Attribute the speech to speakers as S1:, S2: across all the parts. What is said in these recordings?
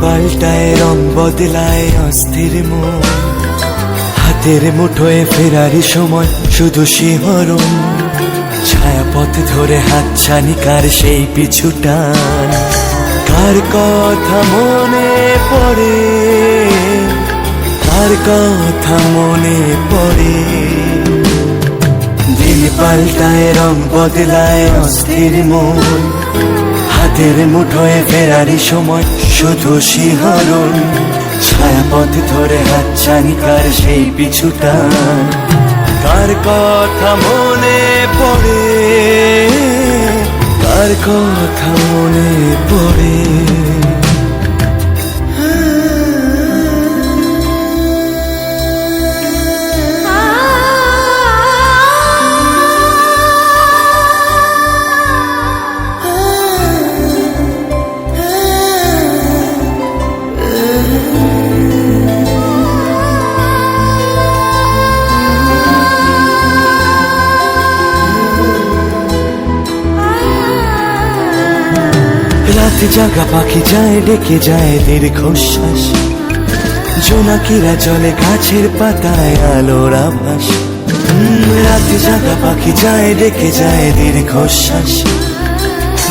S1: পাল্টায় রং বদলায় অস্থির মন, হাতের মুঠোয় ফেরারি সময় শুধু শিহরণ, ছায়াপথ ধরে হাতছানি কার সেই পিছু টান, কার কথা মনে পড়ে, কার কথা মনে পড়ে। দিন পাল্টায় রং বদলায় অস্থির মন, হাতের মুঠোয় ফেরারি সময় শুধু শিহরণ, ছায়াপথ ধরে হাতছানি কার সেই পিছু টান, কার কথা মনে পড়ে, কার কথা মনে পড়ে। রাত জাগা পাখি যায় ডেকে যায় দীর্ঘশ্বাস, জোনাকিরা জলে গাছের পাতায় আলোর আভাস। রাত জাগা পাখি যায় ডেকে যায় দীর্ঘশ্বাস,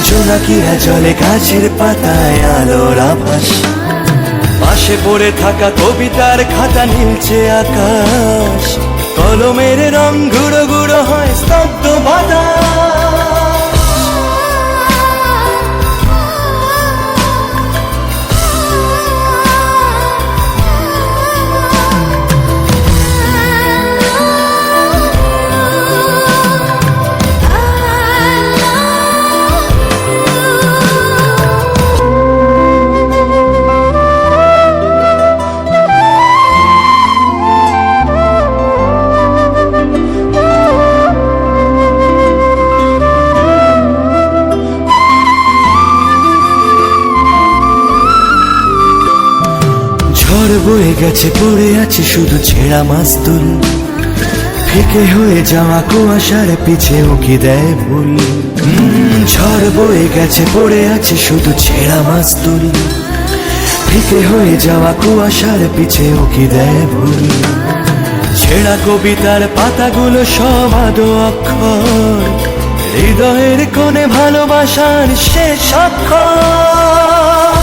S1: জোনাকিরা জলে গাছের পাতায় আলোর আভাস। পাশে পড়ে থাকা কবিতার খাতা নীলছে আকাশ, কলমের রং গুঁড়ো গুঁড়ো হয় স্তব্ধ বাতাস। ঝড় বয়ে গেছে পড়ে আছে শুধু ছেঁড়া মাস্তুল, ফিকে হয়ে যাওয়া কুয়াশার পিছে উকি দেয় ভুল। ঝড় বয়ে গেছে পড়ে আছে শুধু ছেঁড়া মাস্তুল, ফিকে হয়ে যাওয়া কুয়াশার পিছে উকি দেয় ভুল। ছেঁড়া কবিতার পাতাগুলো সব আদো অক্ষর, হৃদয়ের কোণে ভালোবাসার শেষ অক্ষর।